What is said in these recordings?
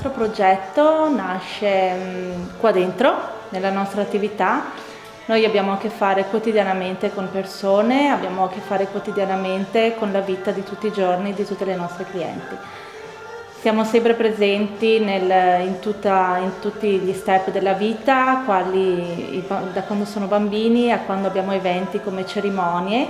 nostro progetto nasce qua dentro, nella nostra attività. Noi abbiamo a che fare quotidianamente con persone, abbiamo a che fare quotidianamente con la vita di tutti i giorni di tutte le nostre clienti. Siamo sempre presenti in tutti gli step della vita, da quando sono bambini a quando abbiamo eventi come cerimonie,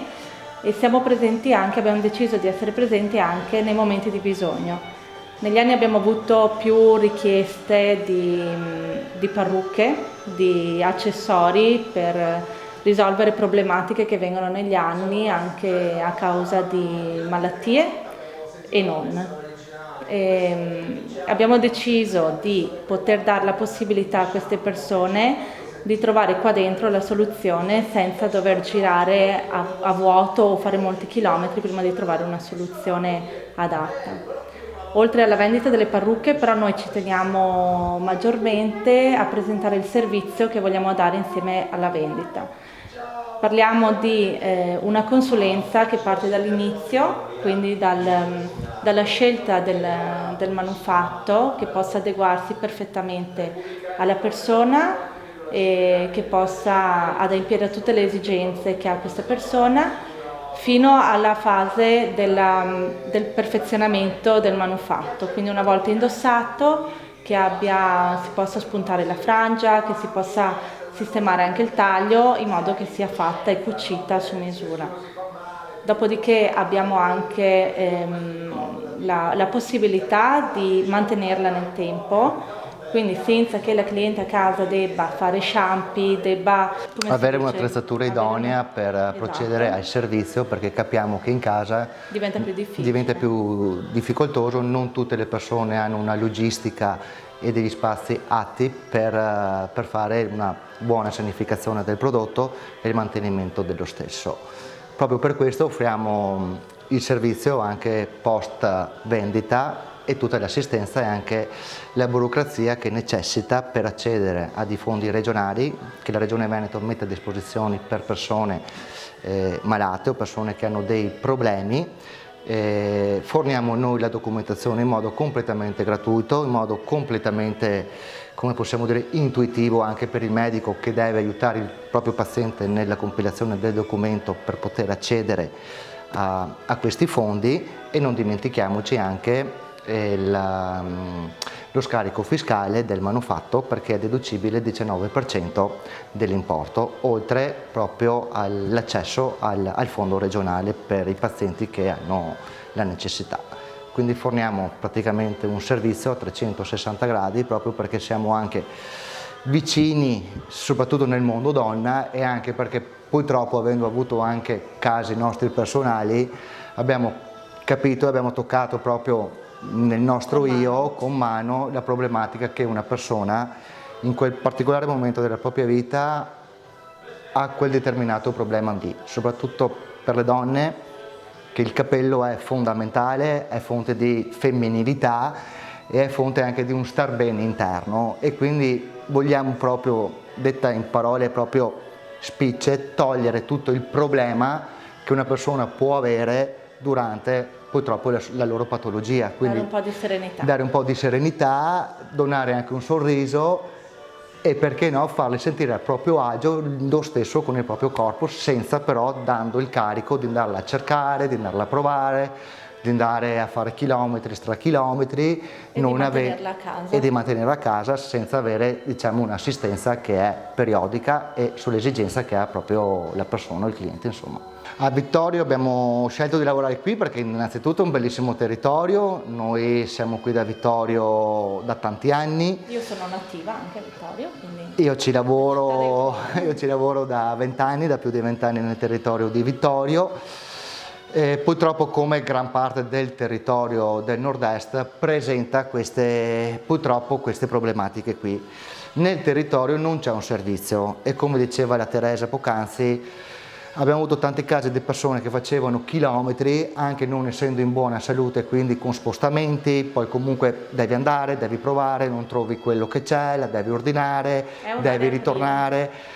e siamo presenti anche, abbiamo deciso di essere presenti anche nei momenti di bisogno. Negli anni abbiamo avuto più richieste di parrucche, di accessori per risolvere problematiche che vengono negli anni anche a causa di malattie e non. Abbiamo deciso di poter dare la possibilità a queste persone di trovare qua dentro la soluzione senza dover girare a vuoto o fare molti chilometri prima di trovare una soluzione adatta. Oltre alla vendita delle parrucche, però, noi ci teniamo maggiormente a presentare il servizio che vogliamo dare insieme alla vendita. Parliamo di una consulenza che parte dall'inizio, quindi dalla scelta del manufatto che possa adeguarsi perfettamente alla persona e che possa adempiere a tutte le esigenze che ha questa persona, fino alla fase del perfezionamento del manufatto. Quindi una volta indossato si possa spuntare la frangia, che si possa sistemare anche il taglio in modo che sia fatta e cucita su misura. Dopodiché abbiamo anche la possibilità di mantenerla nel tempo, quindi senza che la cliente a casa debba fare shampoo, debba avere un'attrezzatura idonea per procedere al servizio, perché capiamo che in casa diventa più difficoltoso, non tutte le persone hanno una logistica e degli spazi atti per fare una buona sanificazione del prodotto e il mantenimento dello stesso. Proprio per questo offriamo il servizio anche post vendita e tutta l'assistenza e anche la burocrazia che necessita per accedere a dei fondi regionali che la Regione Veneto mette a disposizione per persone malate o persone che hanno dei problemi. Forniamo noi la documentazione in modo completamente gratuito, in modo completamente, come possiamo dire, intuitivo anche per il medico che deve aiutare il proprio paziente nella compilazione del documento per poter accedere a questi fondi. E non dimentichiamoci anche lo scarico fiscale del manufatto, perché è deducibile il 19% dell'importo, oltre proprio all'accesso al fondo regionale per i pazienti che hanno la necessità. Quindi forniamo praticamente un servizio a 360 gradi proprio perché siamo anche vicini soprattutto nel mondo donna, e anche perché purtroppo, avendo avuto anche casi nostri personali, abbiamo capito e abbiamo toccato proprio nel nostro io con mano la problematica che una persona in quel particolare momento della propria vita ha quel determinato problema lì, soprattutto per le donne, che il capello è fondamentale, è fonte di femminilità e è fonte anche di un star bene interno, e quindi vogliamo proprio, detta in parole proprio spicce, togliere tutto il problema che una persona può avere durante purtroppo la loro patologia. Quindi dare un po' di serenità, donare anche un sorriso e, perché no, farle sentire a proprio agio lo stesso con il proprio corpo, senza però dando il carico di andarla a cercare, di andarla a provare, di andare a fare chilometri, strachilometri e di mantenerla a casa senza avere, diciamo, un'assistenza che è periodica e sull'esigenza che ha proprio la persona o il cliente, insomma. A Vittorio abbiamo scelto di lavorare qui perché innanzitutto è un bellissimo territorio, noi siamo qui da Vittorio da tanti anni. Io sono nativa anche a Vittorio, quindi... Io ci lavoro da 20 anni, da più di 20 anni nel territorio di Vittorio. Purtroppo, come gran parte del territorio del nord-est, presenta purtroppo queste problematiche qui. Nel territorio non c'è un servizio e, come diceva la Teresa poc'anzi, abbiamo avuto tanti casi di persone che facevano chilometri anche non essendo in buona salute, quindi con spostamenti, poi comunque devi andare, devi provare, non trovi quello che c'è, la devi ordinare, devi ritornare.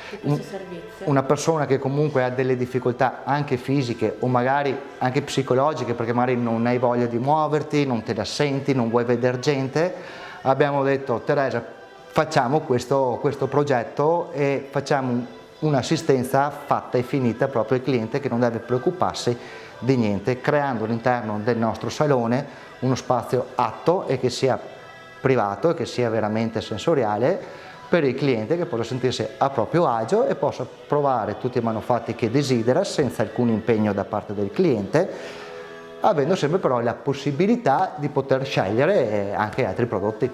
Una persona che comunque ha delle difficoltà anche fisiche o magari anche psicologiche, perché magari non hai voglia di muoverti, non te la senti, non vuoi vedere gente, abbiamo detto: Teresa, facciamo questo progetto e facciamo un'assistenza fatta e finita proprio al cliente, che non deve preoccuparsi di niente, creando all'interno del nostro salone uno spazio atto e che sia privato e che sia veramente sensoriale per il cliente, che possa sentirsi a proprio agio e possa provare tutti i manufatti che desidera senza alcun impegno da parte del cliente, avendo sempre però la possibilità di poter scegliere anche altri prodotti.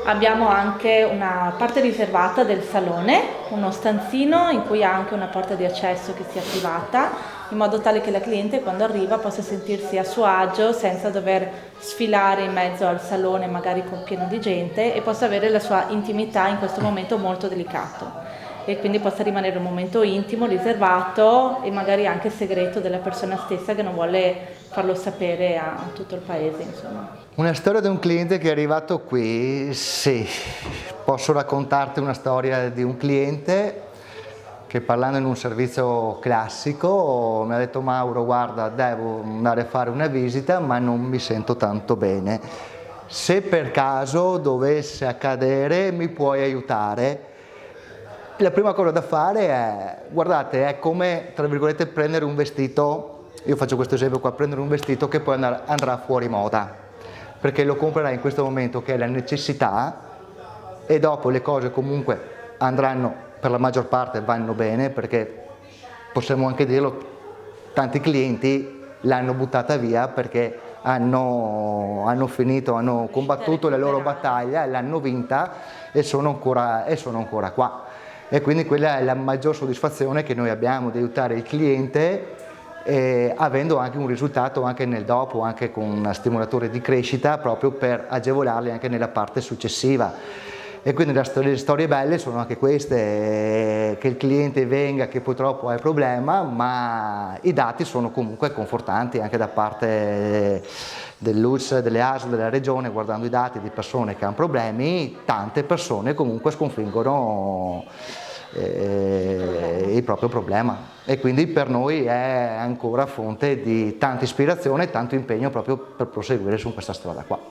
Abbiamo anche una parte riservata del salone, uno stanzino in cui ha anche una porta di accesso che sia privata, in modo tale che la cliente quando arriva possa sentirsi a suo agio senza dover sfilare in mezzo al salone magari pieno di gente, e possa avere la sua intimità in questo momento molto delicato, e quindi possa rimanere un momento intimo, riservato e magari anche segreto della persona stessa, che non vuole farlo sapere a tutto il paese, insomma. Una storia di un cliente che è arrivato qui, sì, posso raccontarti una storia di un cliente che, parlando in un servizio classico, mi ha detto: Mauro, guarda, devo andare a fare una visita ma non mi sento tanto bene, se per caso dovesse accadere mi puoi aiutare? La prima cosa da fare è, guardate, è come, tra virgolette, prendere un vestito, io faccio questo esempio qua, prendere un vestito che poi andrà fuori moda, perché lo comprerai in questo momento che è la necessità, e dopo le cose comunque andranno, per la maggior parte vanno bene, perché possiamo anche dirlo, tanti clienti l'hanno buttata via perché hanno finito, hanno combattuto la loro battaglia, l'hanno vinta e sono ancora qua. E quindi quella è la maggior soddisfazione che noi abbiamo, di aiutare il cliente, avendo anche un risultato anche nel dopo, anche con un stimolatore di crescita, proprio per agevolarli anche nella parte successiva. E quindi le storie belle sono anche queste, che il cliente venga, che purtroppo ha il problema, ma i dati sono comunque confortanti anche da parte dell'ULSS, delle ASL, della regione. Guardando i dati di persone che hanno problemi, tante persone comunque sconfiggono il proprio problema, e quindi per noi è ancora fonte di tanta ispirazione e tanto impegno proprio per proseguire su questa strada qua.